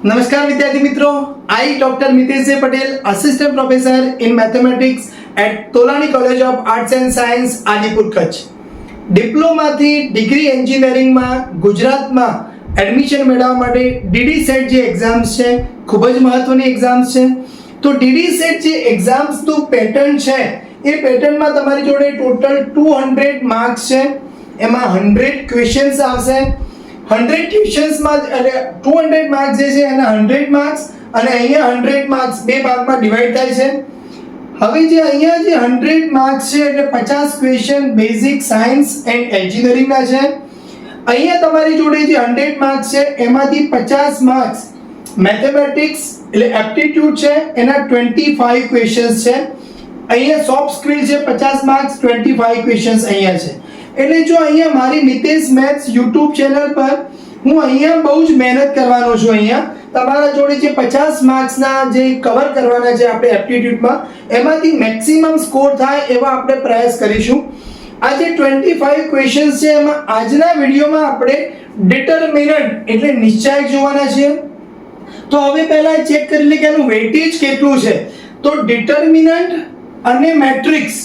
नमस्कार विद्यार्थी मित्रों, I doctor Mitesh J Patel, assistant professor in mathematics at Tolani college of arts and science Adipur Kutch. Diploma થી degree એન્જિનિયરિંગમાં ગુજરાતમાં એડમિશન મેળવવા માટે ડીડી સેટ જે એક્ઝામ્સ છે ખૂબ જ મહત્વની એક્ઝામ્સ છે। તો ડીડી સેટ જે એક્ઝામ્સનું પેટર્ન છે એ પેટર્નમાં તમારી જોડે ટોટલ 200 માર્ક્સ છે, એમાં 100 ક્વેશ્ચન્સ આવશે। 100 ક્વેશ્ચન્સમાં એટલે 200 માર્ક્સ જે છે એના 100 માર્ક્સ અને અહીંયા 100 માર્ક્સ બે ભાગમાં ડિવાઈડ થાય છે। હવે જે અહીંયા જે 100 માર્ક્સ છે એટલે 50 ક્વેશ્ચન બેઝિક સાયન્સ એન્ડ એન્જિનિયરિંગના છે। અહીંયા તમારી જોડે જે 100 માર્ક્સ છે એમાંથી 50 માર્ક્સ મેથેમેટિક્સ એટલે એપ્ટિટ્યુડ છે એના 25 ક્વેશ્ચન્સ છે। અહીંયા સોફ્ટ સ્કિલ છે 50 માર્ક્સ 25 ક્વેશ્ચન્સ અહીંયા છે। એટલે જો અહીંયા મારી મિતેશ મેથ્સ YouTube ચેનલ પર હું અહીંયા બહુ જ મહેનત કરવાનો છું। અહીંયા તમારા જોડે જે 50 માર્ક્સના જે કવર કરવાના છે આપણે એપ્ટિટ્યુડમાં એમાંથી મેક્સિમમ સ્કોર થાય એવા આપણે પ્રયાસ કરીશું। આ જે 25 ક્વેશ્ચન્સ છે એમાં આજના વિડિયોમાં આપણે ડિટરમિનન્ટ એટલે નિશ્ચાયક જોવાના છે। તો હવે પહેલા ચેક કરી લે કે એનું વેઇટેજ કેટલું છે। તો ડિટરમિનન્ટ અને મેટ્રિક્સ,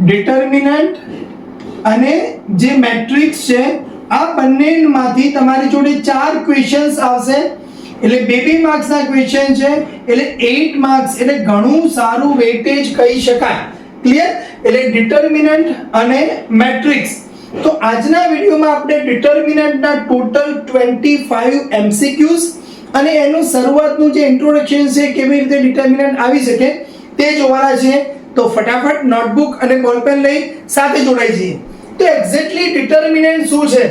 ડિટરમિનન્ટ અને જે મેટ્રિક્સ છે આ બંનેમાંથી તમારી જોડે 4 ક્વેશ્ચન્સ આવશે એટલે 2 માર્ક્સના ક્વેશ્ચન છે એટલે 8 માર્ક્સ એટલે ઘણું સારું વેઇટેજ કહી શકાય। ક્લિયર? એટલે ડિટરમિનન્ટ અને મેટ્રિક્સ। તો આજના વિડિયોમાં આપણે ડિટરમિનન્ટના ટોટલ 25 MCQs અને એનું શરૂઆતનું જે ઇન્ટ્રોડક્શન છે કેવી રીતે ડિટરમિનન્ટ આવી શકે તે જોવાના છે। તો ફટાફટ નોટબુક અને બોલપેન લઈ સાથે જોડાઈ જઈએ। તો એક્ઝેક્ટલી ડિટરમિનન્ટ શું છે?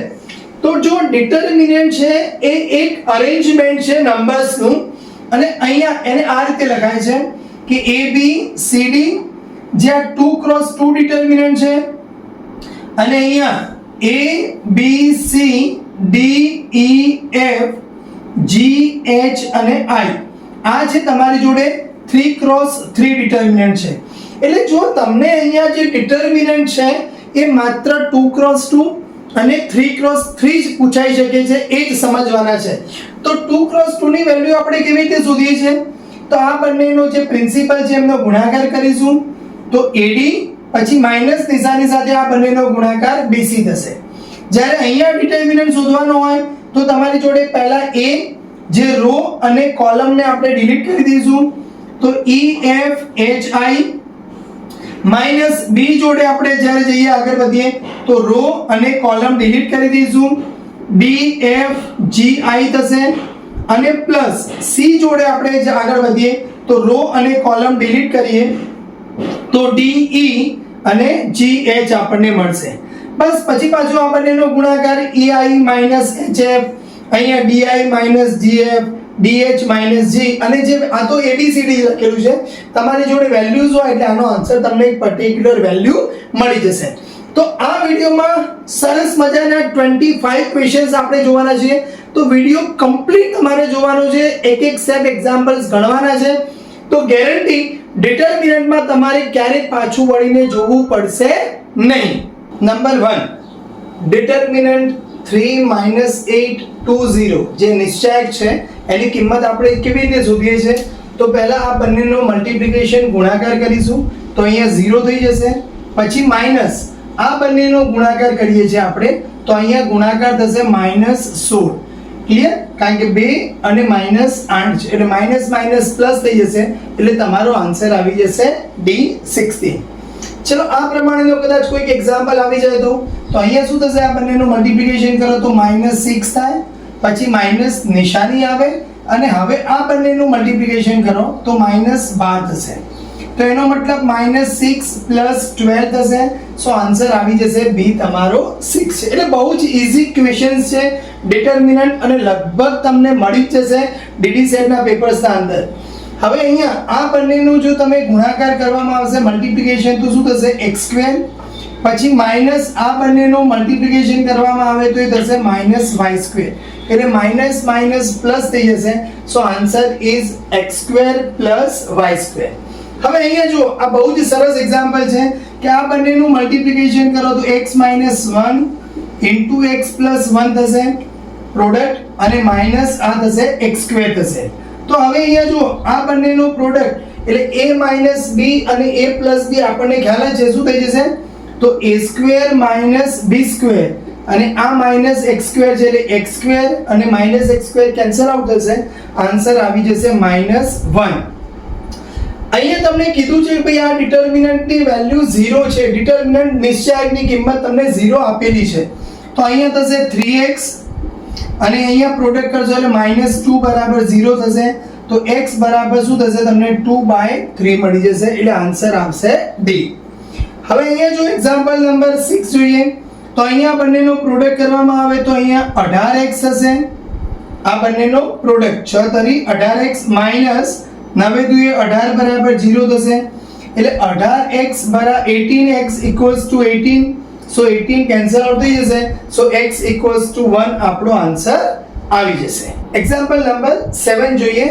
તો જો ડિટરમિનન્ટ છે એ એક અરેન્જમેન્ટ છે નંબર્સનું અને અહીંયા એને આ રીતે લખાય છે કે A B C D જે 2x2 ડિટરમિનન્ટ છે અને અહીંયા A B C D E F G H અને I આ છે તમારી જોડે 3x3 ડિટરમિનન્ટ છે। એટલે જો તમને અહીંયા જે ડિટરમિનન્ટ છે એ માત્ર 2x2 અને 3x3 જ પૂછાઈ શકે છે, એ જ સમજવાના છે। તો 2x2 ની વેલ્યુ આપણે કેવી રીતે શોધીએ છીએ? તો આ બંનેનો જે પ્રિન્સિપલ છે એમનો ગુણાકાર કરીશું તો AD પછી માઈનસ નિશાની સાથે આ બંનેનો ગુણાકાર BC થશે। જ્યારે અહીંયા ડિટરમિનન્ટ શોધવાનો હોય તો તમારી જોડે પહેલા A જે રો અને કોલમને આપણે ડિલીટ કરી દઈશું તો EFHI માઈનસ B જોડે આપણે જ્યારે જઈએ આગળ વધીએ તો રો અને કોલમ ડિલીટ કરી દઈશું DFGI થશે અને પ્લસ C જોડે આપણે આગળ વધીએ તો રો અને કોલમ ડિલીટ કરીએ તો DE અને GH આપણને મળશે। બસ પછી પાછું આ બંનેનો ગુણાકાર EI માઈનસ HF અહીંયા DI minus GF DH minus G અને જે આ તો ABCD લખેલું છે તમારી જોડે વેલ્યુઝ હોય એટલે આનો આન્સર તમને એક પર્ટિક્યુલર વેલ્યુ મળી જશે। તો આ વિડિયોમાં સરસ મજાના 25 ક્વેશ્ચન્સ આપણે જોવાના છે। તો વિડિયો કમ્પ્લીટ તમારે જોવાનો છે, એક એક સ્ટેપ એક્ઝામ્પલ્સ ગણવાના છે। તો ગેરંટી ડિટરમિનન્ટમાં તમારે ક્યારેય પાછું વળીને જોવું પડશે નહીં। નંબર 1 ડિટરમિનન્ટ 3 - 8 20 જે નિશ્ચાયક છે એની કિંમત આપણે કેવી રીતે શોધીએ છીએ? તો પહેલા આ બંનેનો મલ્ટીપ્લિકેશન ગુણાકાર કરીશું તો અહીંયા 0 થઈ જશે, પછી માઈનસ આ બંનેનો ગુણાકાર કરીએ છીએ આપણે તો અહીંયા ગુણાકાર થશે -16। ક્લિયર? કારણ કે 2 અને -8 છે એટલે માઈનસ માઈનસ પ્લસ થઈ જશે એટલે તમારો આન્સર આવી જશે D16। ચલો આ પ્રમાણેનો કદાચ કોઈક એક્ઝામ્પલ આવી જાય તો અહીંયા શું થશે? આ બંનેનું મલ્ટીપ્લિકેશન કરો તો -6 થાય, પછી માઈનસ નિશાની આવે અને હવે આ બંનેનું મલ્ટીપ્લિકેશન કરો તો -12 થશે। તો એનો મતલબ -6 + 12 થશે। સો આન્સર આવી જશે B તમારો 6 છે। એટલે બહુ જ ઈઝી ક્વેશ્ચન્સ છે ડિટરમિનન્ટ અને લગભગ તમને મળી જ જશે ડીડી સેટના પેપર્સના અંદર। હવે અહીંયા આ બંનેનું જો તમે ગુણાકાર કરવામાં આવશે મલ્ટીપ્લિકેશન તો શું થશે? x² પછી માઈનસ આ બંનેનો મલ્ટીપ્લિકેશન કરવામાં આવે તો એ થશે -y² એટલે માઈનસ માઈનસ પ્લસ થઈ જશે। સો આન્સર ઇઝ x² + y²। હવે અહીંયા જો આ બહુ જ સરસ એક્ઝામ્પલ છે કે આ બંનેનું મલ્ટીપ્લિકેશન કરો તો x - 1 * x + 1 થશે પ્રોડક્ટ અને માઇનસ આ થશે x સ્ક્વેર થશે. તો હવે અહીંયા જુઓ આ બંનેનો પ્રોડક્ટ એટલે a માઇનસ b અને a પ્લસ b આપણને ખ્યાલ જ છે શું થઈ જશે તો a square minus b square અને આ માઇનસ x સ્ક્વેર છે એટલે x સ્ક્વેર અને minus x square cancel out થશે, આન્સર આવી જશે -1. અહીંયા તમને કીધું છે કે ભાઈ આ ડિટર્મિનન્ટની વેલ્યુ 0 છે, ડિટર્મિનન્ટ નિશ્ચાયકની કિંમત તમને 0 આપેલી છે. તો અહીંયા થશે 3x અને અહીંયા પ્રોડક્ટ કરશો એટલે -2 બરાબર 0 થશે. તો x બરાબર શું થશે તમને 2/3 મળી જશે એટલે આન્સર આવશે D. હવે અહીંયા જો એક્ઝામ્પલ નંબર 6 જોઈએ તો અહીંયા બંનેનો પ્રોડક્ટ કરવામાં આવે તો અહીંયા 18x થશે. આ બંનેનો પ્રોડક્ટ 6 તરી 18x માઈનસ 9 દુએ 18 બરાબર 0 થશે એટલે 18x બરાબર 18x equals to 18. So 18 cancel out થઈ જશે. સો x equals to 1 આપણો આન્સર આવી જશે. એક્ઝામ્પલ નંબર 7 જોઈએ.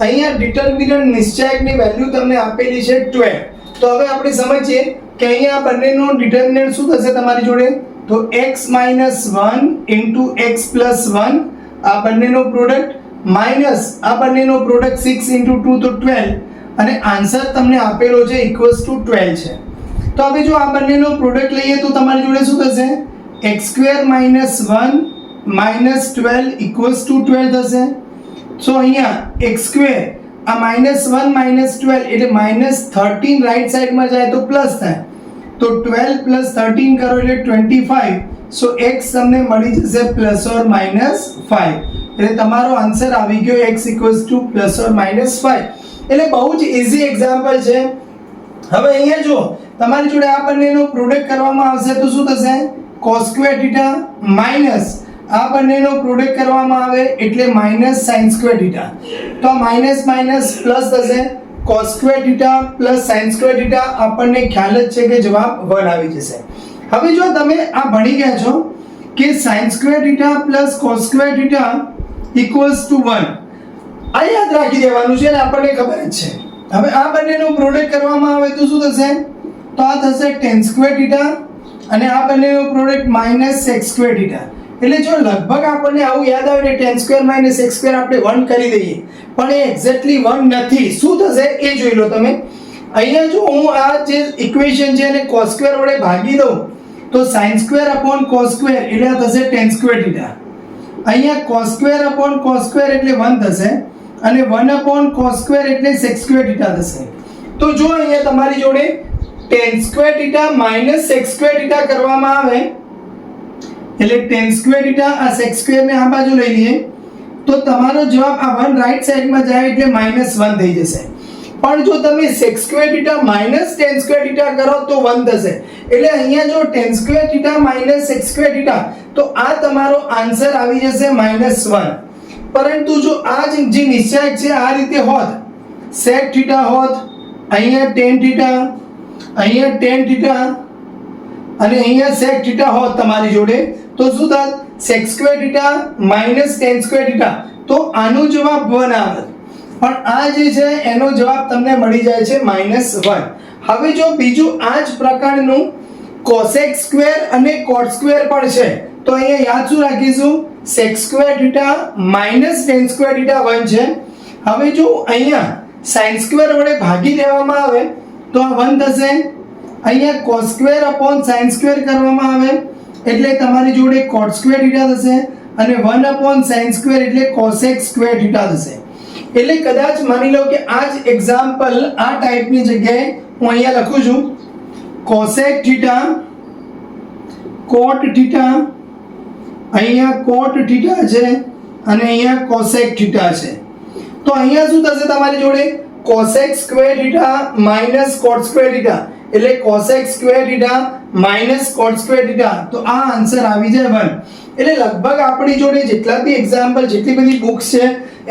અહીંયા ડિટર્મિનન્ટ નિશ્ચાયકની વેલ્યુ તમને આપેલી છે 12. તો હવે આપણે સમજીએ કે અહીંયા બંનેનો ડિટર્મિનન્ટ શું થશે તમારી જોડે તો x - 1 into x plus 1 આ બંનેનો પ્રોડક્ટ માઈનસ આ બંનેનો પ્રોડક્ટ 6 into 2 તો 12 અને આન્સર તમને આપેલો છે equals to 12 છે. તો હવે જો આ બંનેનો પ્રોડક્ટ લઈએ તો તમારી જોડે શું થશે x² - 1 - 12 equals to 12 થશે. સો અહીંયા x² આ -1 - 12 એટલે -13 રાઈટ સાઈડમાં જાય તો પ્લસ થાય તો 12 + 13 કરો એટલે 25. સો x તમને મળી જશે ±5 એટલે તમારો આન્સર આવી ગયો x ±5. એટલે બહુ જ ઈઝી એક્ઝામ્પલ છે. હવે અહીંયા જો તમારી જોડે આ બંનેનો પ્રોડક્ટ કરવામાં આવશે તો શું થશે cos² θ માઈનસ આ બંનેનો પ્રોડક્ટ કરવામાં આવે એટલે -sin²θ. તો માઈનસ માઈનસ પ્લસ થશે cos² θ પ્લસ sin² θ આપણને ખ્યાલ જ છે કે જવાબ 1 આવી જશે. હવે જો તમે આ ભણી ગયા છો કે sin² θ plus cos² θ equals to 1 આ યાદ રાખી દેવાનું છે અને આપણને ખબર જ છે. હવે આ બંનેનો પ્રોડક્ટ કરવામાં આવે તો શું થશે તો આ થશે tan² θ અને આ બંનેનો પ્રોડક્ટ -sec² θ. એટલે જો લગભગ આપણને આવું યાદ આવે કે tan² - sec² આપણે 1 કરી દઈએ પણ એ એક્ઝેક્ટલી 1 નથી. શું થશે એ જોઈ લો તમે. અહીંયા જો હું આ જે ઇક્વેશન છે એને cos² વડે ભાગી દઉં તો sin² / cos² એટલે આ થશે tan² θ. અહીંયા cos² / cos² એટલે 1 થશે અને 1 / cos² એટલે sec² θ થશે. તો જો અહીંયા તમારી જોડે tan² θ - sec² θ કરવામાં આવે એટલે tan² θ આ sec² ને આ બાજુ લઈ લઈએ તો તમારો જવાબ આ 1 રાઈટ સાઈડમાં જાય એટલે -1 થઈ જશે. પણ જો તમે sec² θ માઈનસ tan² θ કરો તો 1 થશે. એટલે અહીંયા જો tan² θ માઈનસ sec² θ તો આ તમારો આન્સર આવી જશે -1. પરંતુ જો આ જે નિશ્ચાયક છે આ રીતે હોત sec θ હોત અહીંયા tan θ અહીંયા tan θ અને અહીંયા sec θ હોત તમારી જોડે તો શું થાત sec² θ માઈનસ tan² θ તો આનો જવાબ 1 આવે. પણ આ જે છે એનો જવાબ તમને મળી જાય છે -1. હવે જો બીજું આ જ પ્રકારનું cosec² અને cot² પણ છે તો અહીંયા યાદ શું રાખીશું sec² θ માઈનસ tan² θ 1 છે. હવે જો અહીંયા sin² વડે ભાગી દેવામાં આવે તો આ 1 થશે. અહીંયા cos² / sin² કરવામાં આવે એટલે તમારી જોડે cot² θ થશે અને 1 / sin² એટલે cosec² θ થશે. એટલે કદાચ માની લો કે આ જ એક્ઝામ્પલ આ ટાઈપની જગ્યાએ હું અહીંયા લખું છું cosec θ cot θ અહીંયા cot θ છે અને અહીંયા cosec θ છે. તો અહીંયા શું થશે તમારી જોડે cosec² θ માઈનસ cot² θ એટલે cosec² θ માઈનસ cot² θ. તો આ આન્સર આવી જાય 1. એટલે લગભગ આપણી જોડે જેટલા બી એક્ઝામ્પલ જેટલી બધી બુક્સ છે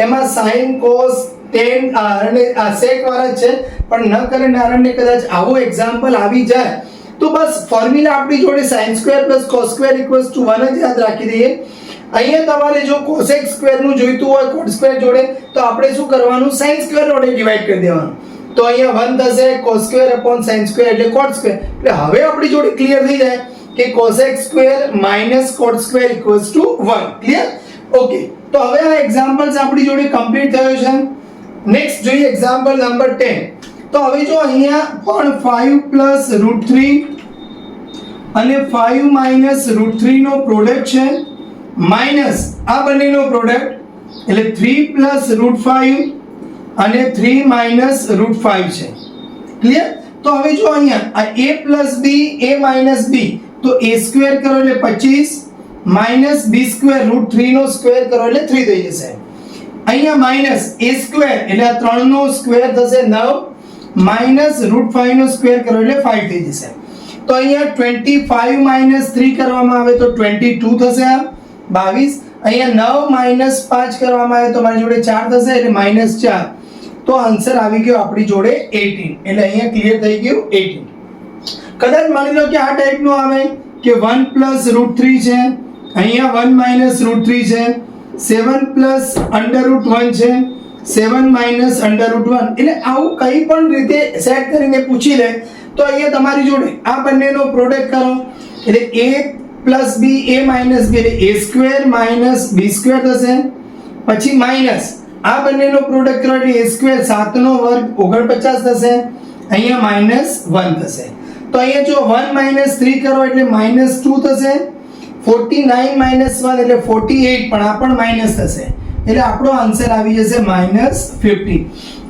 એમાં sin cos tan અને sec વાળા છે પણ ન કરે નારાયણને કદાચ આવો એક્ઝામ્પલ આવી જાય તો બસ ફોર્મ્યુલા આપણી જોડે sin² + cos² = 1 જ યાદ રાખી દઈએ. અહીંયા તમારે જો cosec² નું જોઈતું હોય cot² જોડે તો આપણે શું કરવાનું sin² વડે ડિવાઈડ કરી દેવાનું. તો અહીંયા 1 થશે cos² / sin² એટલે cot². એટલે હવે આપણી જોડે ક્લિયર થઈ જાય કે cosec² - cot² = 1. ક્લિયર. ઓકે, તો હવે આ એક્ઝામ્પલ્સ આપણી જોડે કમ્પ્લીટ થયો છે. નેક્સ્ટ જોઈએ એક્ઝામ્પલ નંબર 10. તો હવે જો અહીંયા પણ 5 + √3 અને 5 - √3 નો પ્રોડક્ટ છે માઇનસ આ બંનેનો પ્રોડક્ટ એટલે 3 + √5 અને 3 - √5 છે. ક્લિયર? તો હવે જો અહીંયા આ a + b a - b તો a² કરો એટલે 25 માઇનસ b² √3 નો સ્ક્વેર કરો એટલે 3 થઈ જશે. અહીંયા માઇનસ a² એટલે આ 3 નો સ્ક્વેર થશે 9 માઇનસ √5 નો સ્ક્વેર કરો એટલે 5 થઈ જશે. તો અહીંયા 25 - 3 કરવામાં આવે તો 22 થશે, આ 22. અહીંયા 9 - 5 કરવામાં આવે તો મારી જોડે 4 થશે એટલે -4. તો આન્સર આવી ગયો આપણી જોડે 18. એટલે અહીંયા ક્લિયર થઈ ગયું 18. કદાચ માની લો કે આ ટાઈપનું આવે કે 1 + √3 છે, અહીંયા 1 - √3 છે, 7 + √1 છે, 7 - √1. એટલે આવું કંઈ પણ રીતે સેટ કરીને પૂછી લે તો અહીંયા તમારી જોડે આ બંનેનો પ્રોડક્ટ કરો એટલે a + b a - b એટલે a² - b² થશે. પછી માઇનસ આ બંનેનો પ્રોડક્ટ કરો એટલે a² 7 નો વર્ગ 49 થશે, અહીંયા -1 થશે. તો અહીંયા જો 1 - 3 કરો એટલે -2 થશે, 49 - 1 એટલે 48 પણ આ પણ માઇનસ થશે એટલે આપણો આન્સર આવી જશે -50.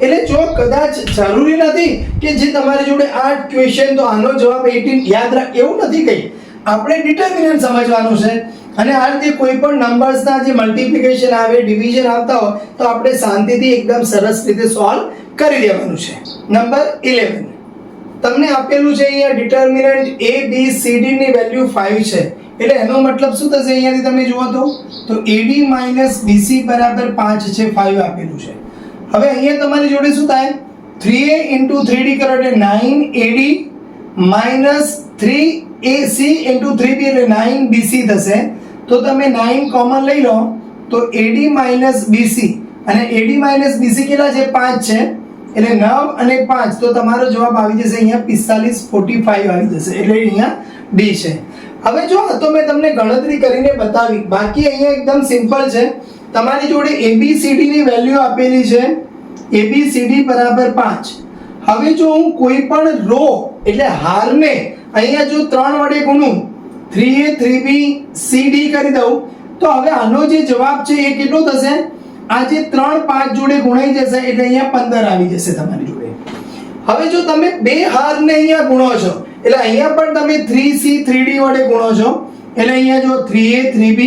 એટલે જો કદાચ જરૂરી નથી કે જે તમારી જોડે આ ક્વેશ્ચન તો આનો જવાબ 18 યાદ રાખ એવું નથી કઈ, આપણે ડિટર્મિનન્ટ સમજવાનું છે. અને આ રીતે કોઈ પણ નંબર્સના જે મલ્ટીપ્લિકેશન આવે ડિવિઝન આવતા હોય તો આપણે શાંતિથી એકદમ સરસ રીતે સોલ્વ કરી દેવાનું છે. નંબર 11 તમને આપેલું છે અહીંયા determinant a b c d ની વેલ્યુ 5 છે એટલે એનો મતલબ શું થશે અહીંયાથી તમે જુઓ તો ad - bc = 5 છે, 5 આપેલું છે. હવે અહીંયા તમારી જોડે શું થાય 3a * 3d કરો એટલે 9ad - 3ac * 3b એટલે 9bc થશે. તો તમે 9 કોમન લઈ લો તો ad - bc અને ad - bc કેટલા છે 5 છે એટલે 9 અને 5 તો તમારો જવાબ આવી જશે અહીંયા 45 45 આવી જશે એટલે અહીંયા D છે. હવે જો આ તો મેં તમને ગણતરી કરીને બતાવી, બાકી અહીંયા એકદમ સિમ્પલ છે. તમારી જોડે ABCD ની વેલ્યુ આપેલી છે ABCD = 5. હવે જો હું કોઈ પણ રો એટલે હારને અહીંયા જો 3 વડે ગુણું 3a 3b cd કરી દઉં તો હવે આનો જે જવાબ છે એ કેટલો થશે, આ જે 3 5 જોડે ગુણાઈ જશે એટલે અહીંયા 15 આવી જશે તમારી જોડે. હવે જો તમે બે હારને અહીંયા ગુણો છો એટલે અહીંયા પણ તમે 3c 3d વડે ગુણો છો એટલે અહીંયા જો 3a 3b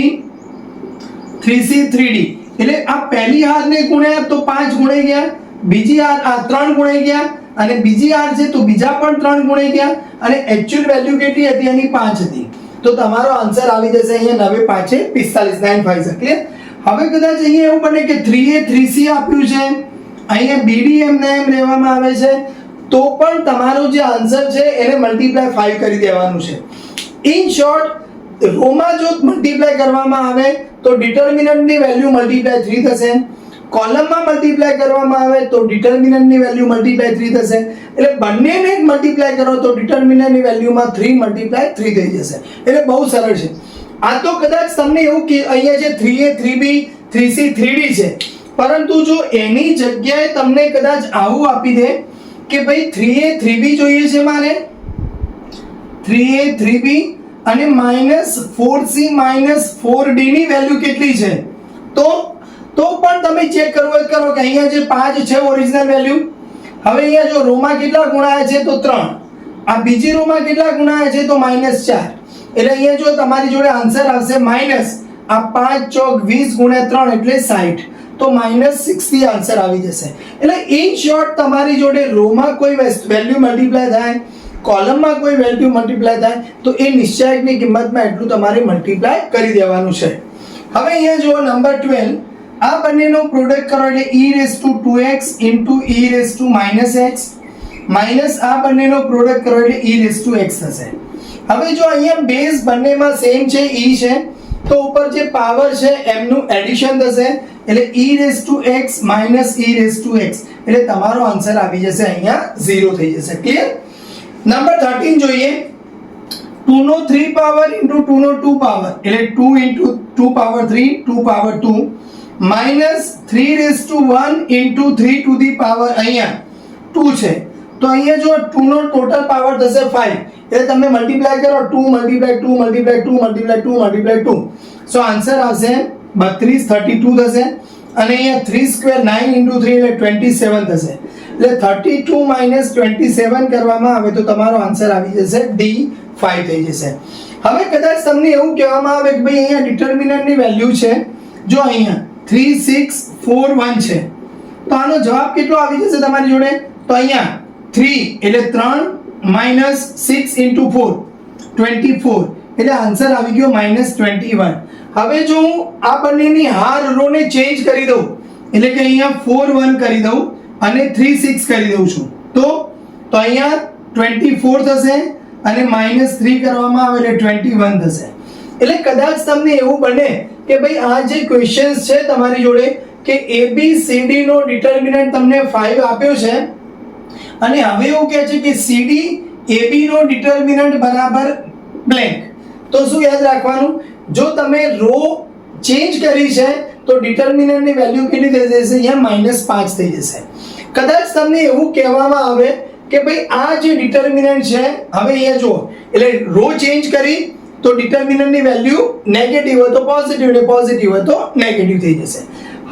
3c 3d એટલે આ પહેલી હારને ગુણ્યા તો 5 ગુણાઈ ગયા, બીજી હાર આ 3 ગુણાઈ ગયા અને બીજી હાર છે તો બીજા પણ 3 ગુણાઈ ગયા અને એક્ચ્યુઅલ વેલ્યુ કેટલી હતી એની 5 હતી. તો તમારો આન્સર આવી જશે અહીંયા 9 5 45 9 5 ક્લિયર. હવે કદાચ અહીંયા એવું બને કે 3a 3c આપ્યું છે, અહીંયા bd એમને એમ લેવામાં આવે છે તો પણ તમારો જે આન્સર છે એને મલ્ટીપ્લાય 5 કરી દેવાનું છે. ઇન શોર્ટ રોમાં જો મલ્ટીપ્લાય કરવામાં આવે તો ડિટર્મિનન્ટની વેલ્યુ મલ્ટીપ્લાય 3 થશે, કોલમમાં મલ્ટીપ્લાય કરવામાં આવે તો ડિટર્મિનન્ટની વેલ્યુ મલ્ટીપ્લાય 3 થશે. એટલે બંનેને મલ્ટીપ્લાય કરો તો ડિટર્મિનન્ટની વેલ્યુમાં 3 મલ્ટીપ્લાય 3 થઈ જશે. એટલે બહુ સરળ છે. આ તો કદાચ તમને એવું કે અહીંયા છે 3a 3b 3c 3d છે, પરંતુ જો એની જગ્યાએ તમને કદાચ આવું આપી દે કે ભાઈ 3a 3b જોઈએ છે મારે 3a 3b અને -4c -4d ની વેલ્યુ કેટલી છે તો પણ તમે ચેક કરો કે અહીંયા જે 5 છે ઓરિજિનલ વેલ્યુ. હવે અહીંયા જો રોમાં કેટલા ગુણાયા છે તો 3, આ બીજી રોમાં કેટલા ગુણાયા છે તો -4 એટલે અહીંયા જો તમારી જોડે આન્સર આવશે માઇનસ આ 5 ચોક 20 ગુણ્યા 3 એટલે 60 તો -60 આન્સર આવી જશે. એટલે ઇન શોર્ટ તમારી જોડે રોમાં કોઈ વેલ્યુ મલ્ટીપ્લાય થાય, કોલમમાં કોઈ વેલ્યુ મલ્ટીપ્લાય થાય તો એ નિશ્ચયકની કિંમતમાં એટલું તમારે મલ્ટીપ્લાય કરી દેવાનું છે. હવે અહીંયા જો નંબર 12 આ બંનેનો પ્રોડક્ટ કરો એટલે e2x e -x માઇનસ આ બંનેનો પ્રોડક્ટ કરો એટલે e(x) થશે. હવે જો અહીંયા બેઝ બંનેમાં સેમ છે e છે તો ઉપર જે પાવર છે એમનું એડિશન થશે એટલે e(x) e(x) એટલે તમારો આન્સર આવી જશે અહીંયા 0 થઈ જશે. ક્લિયર. નંબર 13 જોઈએ. 2 નો 3 પાવર ઇન્ટુ 2 નો 2 પાવર એટલે 2 into 2 power 3 2 power 2 minus 3 raise to 1 into 3 to the power અહીંયા 2 છે તો અહીંયા જો 2 નો ટોટલ પાવર થશે 5 એટલે તમે મલ્ટીપ્લાય કરો 2 મલ્ટીપ્લાય 2 મલ્ટીપ્લાય 2 મલ્ટીપ્લાય 2 મલ્ટીપ્લાય 2 સો આન્સર આવશે 32 32 થશે અને અહીંયા 3 સ્ક્વેર 9 ઇન્ટુ 3 એટલે 27 થશે એટલે 32 માઇનસ 27 કરવામાં આવે તો તમારો આન્સર આવી જશે ડી 5 થઈ જશે. હવે કદાચ તમને એવું કહેવામાં આવે કે ભાઈ અહીંયા ડિટર્મિનન્ટની વેલ્યુ છે જો અહીંયા 3 6 4 1 છે તો આનો જવાબ કેટલો આવી જશે તમારી જોડે તો અહીંયા 3 એટલે 3 માઇનસ 6 ઇન્ટુ 4 24 એટલે આન્સર આવી ગયો -21. હવે જો હું આ બંનેની હાર રોને ચેન્જ કરી દઉં એટલે કે અહીંયા 4 1 કરી દઉં અને 3 6 કરી દઉં છું તો અહીંયા 24 થશે અને -3 કરવામાં આવે એટલે 21 થશે. એટલે કદાચ તમને એવું બને કે ભાઈ આ જે ક્વેશ્ચન્સ છે તમારી જોડે કે ABCD નો ડિટર્મિનન્ટ તમને 5 આપ્યો છે અને હવે એવું કહે છે કે CD AB નો ડિટર્મિનન્ટ બરાબર બ્લેન્ક તો શું યાદ રાખવાનું જો તમે રો ચેન્જ કરી છે તો ડિટર્મિનન્ટની વેલ્યુ કેટલી થઈ જશે અહીંયા -5 થઈ જશે. કદાચ તમને એવું કહેવામાં આવે કે ભાઈ આ જે ડિટર્મિનન્ટ છે હવે અહીંયા જુઓ એટલે રો ચેન્જ કરી તો ડિટર્મિનન્ટની વેલ્યુ નેગેટિવ હોય તો પોઝિટિવ એટલે પોઝિટિવ હોય તો નેગેટિવ થઈ જશે.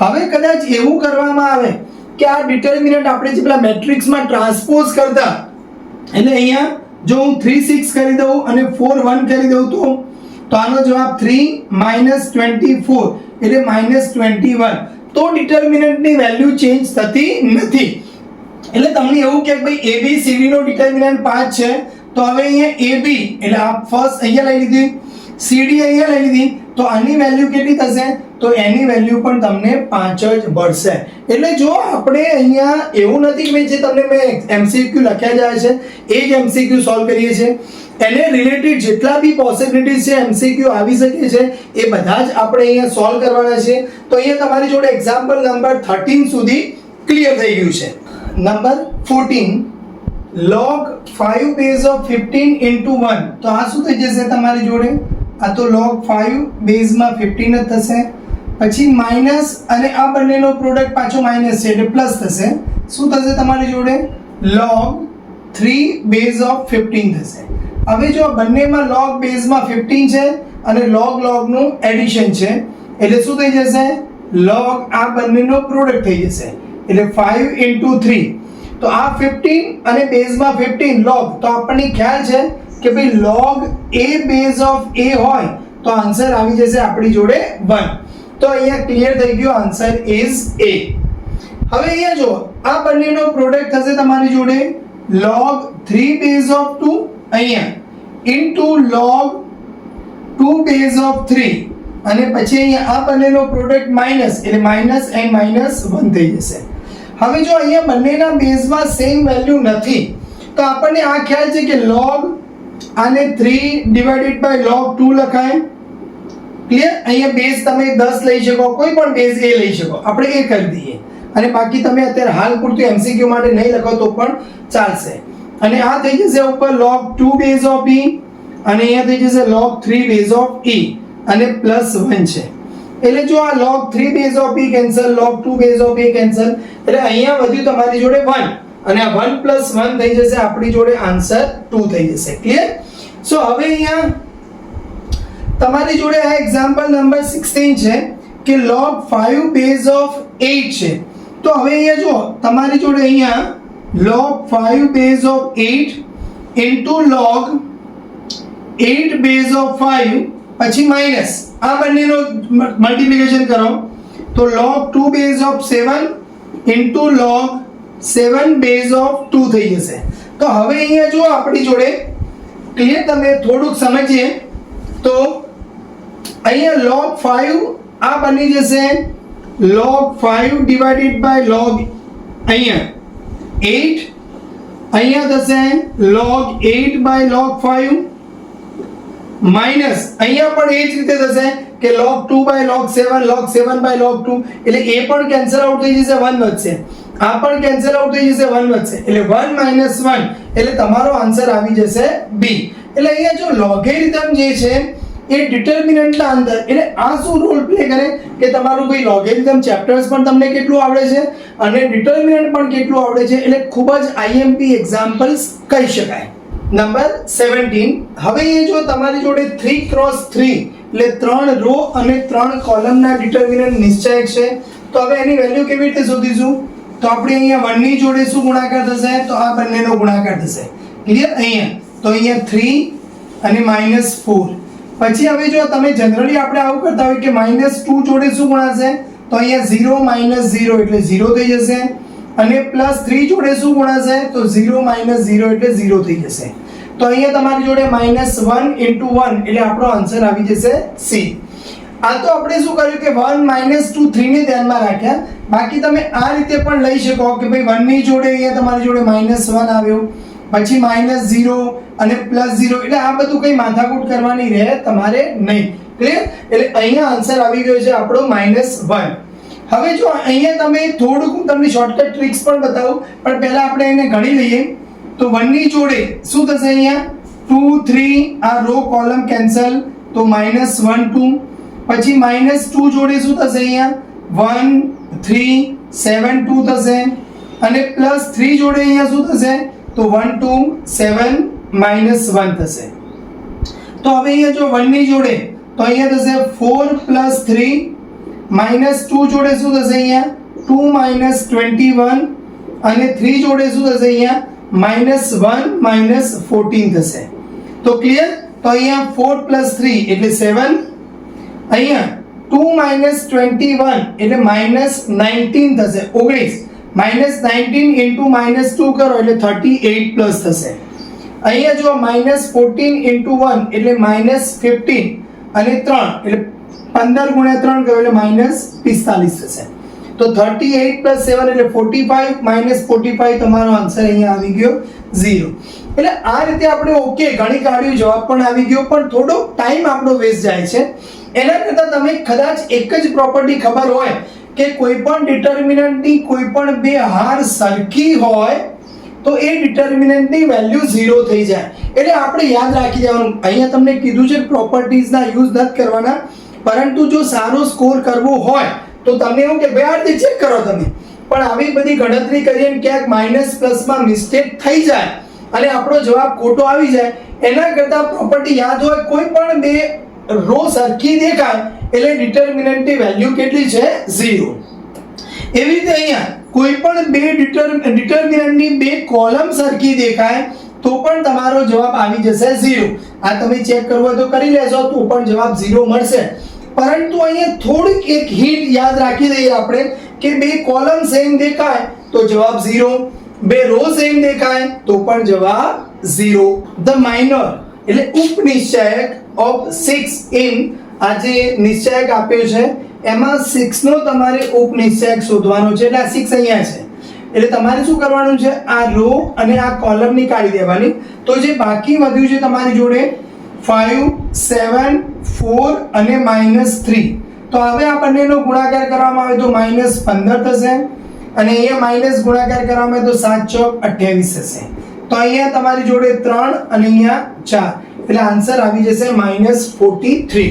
હવે કદાચ એવું કરવામાં આવે કે આ ડિટર્મિનન્ટ આપણે જે પેલા મેટ્રિક્સમાં ટ્રાન્સપોઝ કરતા એટલે અહીંયા જો હું 3 6 કરી દઉં અને 4 1 કરી દઉં તો આનો જવાબ 3 -24 એટલે -21 તો ડિટર્મિનન્ટની વેલ્યુ ચેન્જ થતી નથી. એટલે તમને એવું કે ભાઈ ABCD નો ડિટર્મિનન્ટ 5 છે તો હવે અહીંયા AB એટલે આ ફર્સ્ટ અહીંયા લઈ લીધી CD અહીંયા લઈ લીધી તો આની વેલ્યુ કેટલી થશે તો એની વેલ્યુ પણ તમને 5 જ મળશે. એટલે જો આપણે અહીંયા એવું નથી કે જે તમને મેં MCQ લખ્યા જાય છે એ જ MCQ સોલ્વ કરીએ છીએ એને રિલેટેડ જેટલા બી પોસિબિલિટીઝ છે MCQ આવી શકે છે એ બધા જ આપણે અહીંયા સોલ્વ કરવાના છે. તો અહીંયા તમારી જોડે એક્ઝામ્પલ નંબર 13 સુધી ક્લિયર થઈ ગયું છે. Number 14 log 5 base of 15 into 1 તો આ શું થઈ જશે તમારી જોડે આ તો log 5 base માં 15 જ થશે પછી માઈનસ અને આ બંનેનો પ્રોડક્ટ પાછો માઈનસ છે એટલે પ્લસ થશે શું થશે તમારી જોડે log 3 base of 15 થશે. હવે જો બંનેમાં log base માં 15 છે અને log નું એડિશન છે એટલે શું થઈ જશે log આ બંનેનો પ્રોડક્ટ થઈ જશે એટલે 5 into 3 તો આ 15 અને બેઝ માં 15 log તો આપણને ખ્યાલ છે કે ભાઈ log a base of a હોય તો આન્સર આવી જશે આપણી જોડે 1 તો અહીંયા ક્લિયર થઈ ગયો આન્સર ઇઝ a. હવે અહીંયા જો આ બંનેનો પ્રોડક્ટ થશે તમારી જોડે log 3 base of 2 અહીંયા into log 2 base of 3 અને પછી અહીંયા આ બંનેનો પ્રોડક્ટ માઈનસ એટલે માઈનસ એન્ડ માઈનસ 1 થઈ જશે. હવે જો અહીંયા બંનેના બેઝમાં સેમ વેલ્યુ નથી તો આપણને આ ખ્યાલ છે કે log આને 3 ડિવાઇડેડ બાય log 2 લખાય ક્લિયર. અહીંયા બેઝ તમે 10 લઈ શકો કોઈ પણ બેઝ a લઈ શકો આપણે એ કરી દઈએ અને બાકી તમે અત્યારે હાલ પૂરતું MCQ માટે નહીં લખો તો પણ ચાલશે. અને આ થઈ જશે ઉપર log 2 base of e અને અહીંયા થઈ જશે log 3 base of e અને પ્લસ 1 છે એટલે જો આ log 3 base of e cancel log 2 base of a cancel એટલે અહીંયા વધ્યું તમારી જોડે 1 અને આ 1 + 1 થઈ જશે આપણી જોડે આન્સર 2 થઈ જશે ક્લિયર. સો હવે અહીંયા તમારી જોડે આ એક્ઝામ્પલ નંબર 16 છે કે log 5 base of 8 છે તો હવે અહીંયા જો તમારી જોડે અહીંયા log 5 base of 8 into log 8 base of 5 પછી માઈનસ આ બંનેનો મલ્ટીપ્લિકેશન કરો તો log 2 base of 7 into log 7 base of 2 થઈ જશે. તો હવે અહીંયા જો આપણી જોડે ક્લિયર તમે થોડુંક સમજીએ તો અહીંયા log 5 આ બની જશે log 5 divided by log અહીંયા 8 અહીંયા થશે log 8 by log 5 માઈનસ અહીંયા પણ એ જ રીતે થશે કે log 2 by log 7 log 7 by log 2 એટલે એ પણ કેન્સલ આઉટ થઈ જશે 1 વધશે આ પણ કેન્સલ આઉટ થઈ જશે 1 વધશે એટલે 1 - 1 એટલે તમારો આન્સર આવી જશે B. એટલે અહીંયા જો લોગેરિધમ જે છે એ ડિટર્મિનન્ટના અંદર, એટલે આ શું રોલ પ્લે કરે કે તમારું ભાઈ લોગેરિધમ ચેપ્ટર્સ પણ તમને કેટલું આવડે છે અને ડિટર્મિનન્ટ પણ કેટલું આવડે છે, એટલે ખૂબ જ IMP એક્ઝામ્પલ્સ કહી શકાય. નંબર 17. હવે એ જો તમારી જોડે 3x3 એટલે 3 રો અને 3 કોલમના ડિટર્મિનન્ટ નિશ્ચયક છે, તો હવે એની વેલ્યુ કેવી રીતે શોધીશું? તો આપણે અહીંયા 1 ની જોડે શું ગુણાકાર થશે? તો આ બંનેનો ગુણાકાર થશે. ક્લિયર? અહીંયા તો અહીંયા 3 અને -4. પછી હવે જો તમે જનરલી આપણે આવું કરતા હોય કે -2 જોડે શું ગુણાશે? તો અહીંયા 0 - 0 એટલે 0 થઈ જશે, અને +3 જોડે શું ગુણાશે? તો 0 - 0 એટલે 0 થઈ જશે. તો અહીંયા તમારી જોડે -1 × 1 એટલે આપણો આન્સર આવી જશે C. આ તો આપણે શું કર્યું કે 1 - 2 3 ને ધ્યાનમાં રાખ્યા. બાકી તમે આ રીતે પણ લઈ શકો કે ભાઈ 1 ની જોડે અહીંયા તમારી જોડે -1 આવ્યો, પછી -0 અને +0, એટલે આ બધું કઈ માથાકૂટ કરવાની રહે તમારે નહીં. ક્લિયર? એટલે અહીંયા આન્સર આવી ગયો છે આપણો -1. હવે જો અહીંયા તમે થોડુંક હું તમને શોર્ટકટ ટ્રિક્સ પણ બતાવું, પણ પહેલા આપણે એને ગણી લઈએ. તો 1 ની જોડે શું થશે? અહીંયા 2 3 આ રો કોલમ કેન્સલ, તો -1 2. પછી -2 જોડે શું થશે? અહીંયા 1 3 7 2 થશે, અને +3 જોડે અહીંયા શું થશે? તો 1 2 7 -1 થશે. તો હવે અહીંયા જો 1 ની જોડે તો અહીંયા થશે 4 + 3, -2 જોડે શું થશે? અહીંયા 2 - 21, અને 3 જોડે શું થશે? અહીંયા -1 - 14 થશે. તો ક્લિયર? તો અહીંયા 4 + 3 એટલે 7, અહીંયા 2 - 21 એટલે -19 થશે, 19. -19 × -2 કરો એટલે 38 પ્લસ થશે. અહીંયા જો -14 × 1 એટલે -15, અને 3 એટલે 15 × 3 કરો એટલે -45 થશે. તો 38 + 7 એટલે 45, -45 તમારો આન્સર અહીંયા આવી ગયો 0. એટલે આ રીતે આપણે ઓકે ગણી કાઢ્યું, જવાબ પણ આવી ગયો, પણ થોડો ટાઈમ આપણો વેસ્ટ જાય છે. એના કરતાં તમે કદાચ એક જ પ્રોપર્ટી ખબર હોય કે કોઈ પણ ડિટર્મિનન્ટની કોઈ પણ બે હાર સરખી હોય તો એ ડિટર્મિનન્ટની વેલ્યુ 0 થઈ જાય. એટલે આપણે યાદ રાખી દેવાનું. અહીંયા તમને કીધું છે પ્રોપર્ટીઝના યુઝ નથી કરવાના, પરંતુ જો સારો સ્કોર કરવો હોય તો તમને એવું કે ભાઈ આ ચેક કરો તમે, પણ આવી બધી ગણતરી કરીને ક્યાંક માઇનસ પ્લસમાં મિસ્ટેક થઈ જાય અને આપણો જવાબ ખોટો આવી જાય, એના કરતાં પ્રોપર્ટી યાદ હોય, કોઈ પણ બે રો સરખી દેખાય એટલે ડિટર્મિનન્ટની વેલ્યુ કેટલી છે? 0. એવી રીતે અહીંયા કોઈ પણ બે ડિટર્મિનન્ટની બે કોલમ સરખી દેખાય તો પણ તમારો જવાબ આવી જશે 0. આ તમે ચેક કરવું હોય તો કરી લેજો, તો પણ જવાબ 0 મળશે. પરંતુ અહીંયા થોડીક એક હિન્ટ યાદ રાખી દઈએ આપણે કે બે કોલમ સેમ દેખાય તો જવાબ 0, બે રો સેમ દેખાય તો પણ જવાબ 0. ધ માઇનર એટલે ઉપનિશ્ચયક ઓફ 6 ઇન આ જે નિશ્ચયક આપ્યો છે એમાં 6 નો તમારે ઉપનિશ્ચયક શોધવાનો છે. એટલે આ 6 અહીંયા છે, એટલે તમારે શું કરવાનું છે? આ રો અને આ કોલમ ની કાઢી દેવાની. તો જે બાકી વધ્યું છે તમારી જોડે 5 7 4 અને -3, તો હવે આ બંનેનો ગુણાકાર કરવામાં આવે તો -15 થશે, અને અહીંયા માઇનસ ગુણાકાર કરવામાં આવે તો 7 ચોક 28 થશે. તો અહીંયા તમારી જોડે 3 અને અહીંયા 4, એટલે આન્સર આવી જશે -43.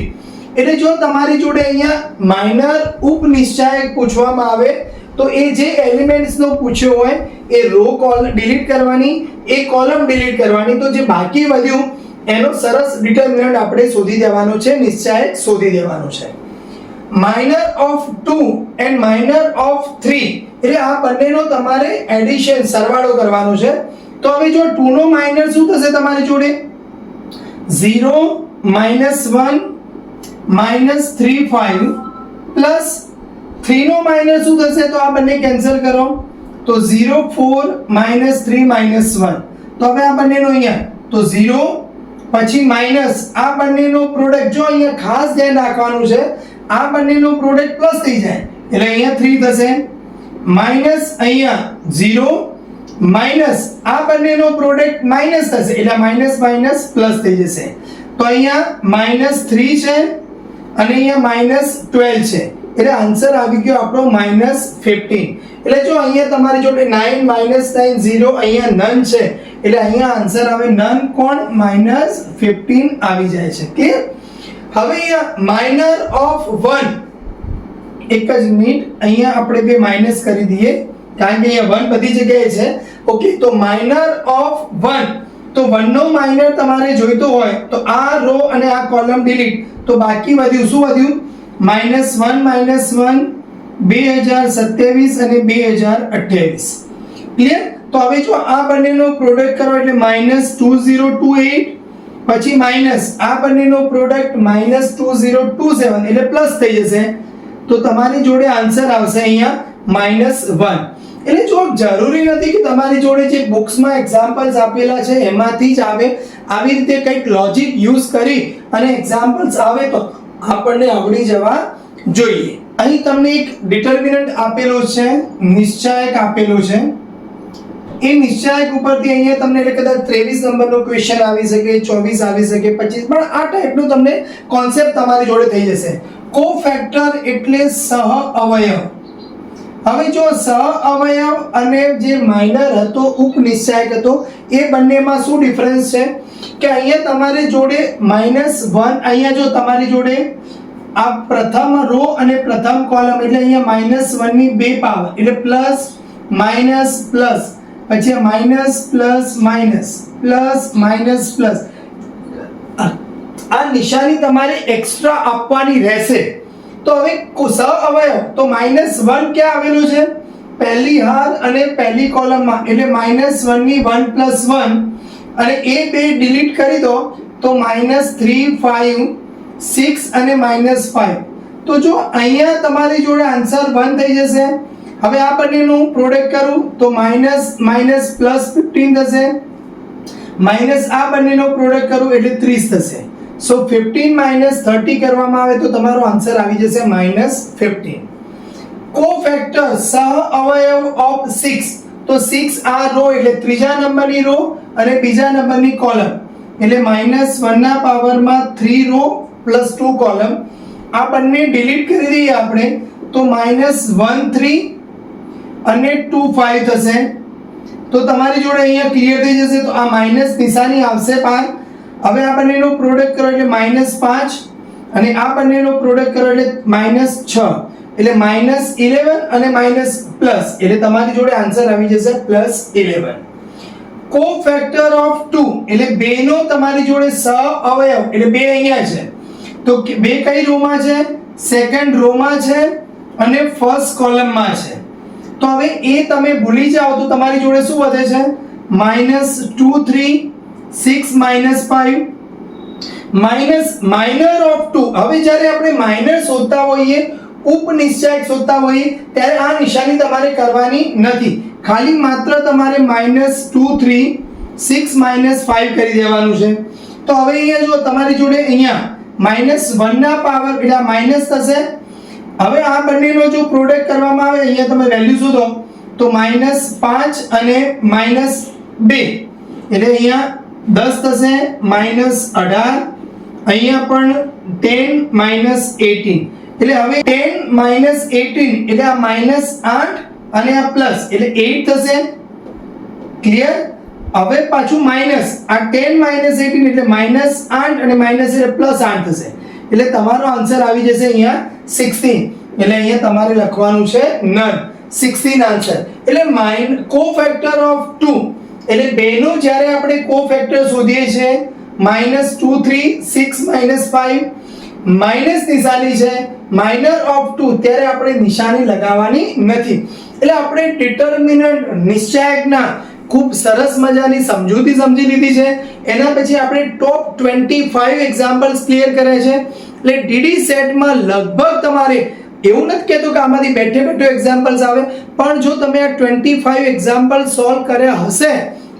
એટલે જો તમારી જોડે અહીંયા માઇનર ઉપનિશ્ચયક પૂછવામાં આવે તો એ જે એલિમેન્ટ્સ નો પૂછ્યો હોય એ રો કોલમ ડિલીટ કરવાની, એ કોલમ ડિલીટ કરવાની, તો જે બાકી વધ્યું એનો સરસ ડિટર્મિનન્ટ આપણે શોધી દેવાનો છે, નિશ્ચયક શોધી દેવાનો છે. Minor of 2 and minor of 3 એટલે આ બંનેનો તમારે એડિશન સરવાળો કરવાનો છે. તો હવે જો 2 નો માઇનર શું થશે તમારી જોડે? 0 -1 -3 5 પ્લસ 3 નો માઇનર શું થશે? તો આ બંને કેન્સલ કરો તો 0 4 -3 -1, તો હવે આ બંનેનો અહીંયા તો 0 પછી માઇનસ આ બંનેનો પ્રોડક્ટ, જો અહીંયા ખાસ ધ્યાન રાખવાનું છે, આ બંનેનો પ્રોડક્ટ પ્લસ થઈ જાય એટલે અહીંયા 3 થશે, માઇનસ અહીંયા 0 માઇનસ આ બંનેનો પ્રોડક્ટ માઇનસ થશે એટલે માઇનસ માઇનસ પ્લસ થઈ જશે. તો અહીંયા -3 છે અને અહીંયા -12 છે, એટલે આન્સર આવી ગયો આપણો -15. એટલે જો અહીંયા તમારી જોડે 9 -9 0 અહીંયા નન છે, એટલે અહીંયા આન્સર આવે નન કોણ -15 આવી જાય છે કે હવે અહીંયા માઇનર ઓફ 1 એક જ મિનિટ અહીંયા આપણે બે માઈનસ કરી દઈએ કારણ કે અહીંયા 1 બધી જગ્યાએ છે ઓકે તો માઇનર ઓફ 1 તો 1 નો માઇનર તમારે જોઈતો હોય તો આ રો અને આ કોલમ ડિલીટ તો બાકી વધ્યું શું વધ્યું -1 2027 અને 2028 ક્લિયર તો હવે જો આ બંનેનો પ્રોડક્ટ કરો એટલે -2028 પછી માઈનસ આ બંનેનો પ્રોડક્ટ -2027 એટલે પ્લસ થઈ જશે તો તમારી જોડે આન્સર આવશે અહીંયા -1 એટલે જો જરૂરી નથી કે તમારી જોડે જે બુક્સમાં એક્ઝામ્પલ્સ આપેલા છે એમાંથી જ આવે આવી રીતે કંઈક લોજિક યુઝ કરી અને એક્ઝામ્પલ્સ આવે તો આપણને આવડી જવા જોઈએ અહીં તમને એક ડિટર્મિનન્ટ આપેલો છે નિશ્ચાયક આપેલો છે એ નિશ્ચાયક ઉપરથી અહીંયા તમને એટલે કદાચ 23 નંબરનો ક્વેશ્ચન આવી શકે 24 આવી શકે 25 પણ આ ટાઈપનું તમને કોન્સેપ્ટ તમારી જોડે થઈ જશે કોફેક્ટર એટલે સહ અવયવ હવે જો સહ અવયવ અને જે માઇનર હતો ઉપનિશ્ચાયક હતો એ બંનેમાં શું ડિફરન્સ છે કે અહીંયા તમારી જોડે -1 અહીંયા જો તમારી જોડે આ પ્રથમ રો અને પ્રથમ કોલમ એટલે અહીંયા -1 ની બે પાવર એટલે પ્લસ માઈનસ પ્લસ પછી minus plus minus plus minus plus આ નિશાની તમારે એક્સ્ટ્રા આપવાની રહેશે તો હવે સહ અવયવ તો -1 ક્યાં આવેલું છે પહેલી હાર અને પહેલી કોલમમાં એટલે -1 ની 1 + 1 અને એ બે ડિલીટ કરી દો તો -3 5 6 અને -5 તો જો અહીંયા તમારી જોડે આન્સર 1 થઈ જશે હવે આ બંનેનું પ્રોડક્ટ કરું તો માઈનસ પ્લસ 15 થશે માઈનસ આ બંનેનો પ્રોડક્ટ કરું એટલે 30 થશે સો 15 - 30 કરવામાં આવે તો તમારો આન્સર આવી જશે -15 કોફેક્ટર સહ અવયવ ઓફ 6 તો 6 આ રો એટલે ત્રીજા નંબરની રો અને બીજા નંબરની કોલમ એટલે -1 ના પાવરમાં 3 રો +2 કોલમ આ બંને ડિલીટ કરી દઈએ આપણે તો -1 3 અને 2 5 થશે તો તમારી જોડે અહીંયા ક્લિયર થઈ જશે તો આ માઈનસ નિશાની આવશે પાર હવે આ બંનેનો પ્રોડક્ટ કરો એટલે -5 અને આ બંનેનો પ્રોડક્ટ કરો એટલે -6 એટલે -11 અને માઈનસ પ્લસ એટલે તમારી જોડે આન્સર આવી જશે +11 કોફેક્ટર ઓફ 2 એટલે બે નો તમારી જોડે સહ અવયવ એટલે બે અહીંયા છે તો બે કઈ રોમાં છે સેકન્ડ રોમાં છે અને ફર્સ્ટ કોલમમાં છે તો હવે એ તમે ભૂલી જાઓ તો તમારી જોડે શું વધે છે -2 3 6 -5 માઇનર ઓફ 2 હવે જ્યારે આપણે માઇનર શોધતા હોઈએ ઉપનિશ્ચાયક શોધતા હોઈએ ત્યારે આ નિશાની તમારે કરવાની નથી ખાલી માત્ર તમારે -2 3 6 -5 કરી દેવાનું છે તો હવે અહીંયા જો તમારી જોડે અહીંયા -1 ના પાવર એટલે માઈનસ થશે હવે આ બંનેનો જો પ્રોડક્ટ કરવામાં આવે અહીંયા તમે વેલ્યુ શોધો તો -5 અને -2 એટલે અહીંયા 10 થશે -18 અહીંયા પણ 10 -18 એટલે હવે 10 -18 એટલે આ -8 અને આ પ્લસ એટલે 8 થશે ક્લિયર હવે પાછું માઈનસ આ 10 -18 એટલે -8 અને માઈનસ એટલે +8 થશે એટલે તમારો આન્સર આવી જશે અહીંયા 16 એટલે અહીંયા તમારે લખવાનું છે નન 16 આન્સર એટલે કોફેક્ટર ઓફ 2 એટલે બેનો જ્યારે આપણે કોફેક્ટર શોધીએ છીએ -2 3 6 -5 માઈનસ નિશાની છે માઇનર ઓફ 2 ત્યારે આપણે નિશાની લગાવવાની નથી એટલે આપણે ડિટર્મિનન્ટ નિશ્ચાયકના ખૂબ સરસ મજાની સમજૂતી સમજી લીધી છે એના પછી આપણે ટોપ 25 એક્ઝામ્પલ્સ ક્લિયર કરે છે એટલે ડીડી સેટમાં લગભગ તમારે એવું નથી કહેતો કે આમાંથી બેઠે બેઠો એક્ઝામ્પલ્સ આવે પણ જો તમે આ 25 એક્ઝામ્પલ સોલ્વ કર્યા હશે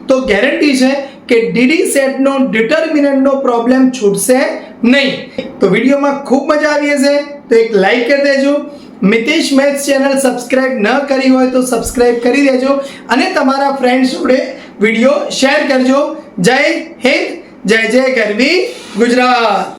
તો ગેરંટી છે કે ડીડી સેટનો ડિટર્મિનન્ટનો પ્રોબ્લેમ છૂટશે નહીં તો વિડીયોમાં ખૂબ મજા આવી હશે તો એક લાઈક કરી દેજો મિતેશ મેથ્સ ચેનલ સબસ્ક્રાઇબ ન કરી હોય તો સબસ્ક્રાઇબ કરી દેજો અને તમારા ફ્રેન્ડ્સ જોડે વિડીયો શેર કરજો જય હિન્દ જય જય ગરવી ગુજરાત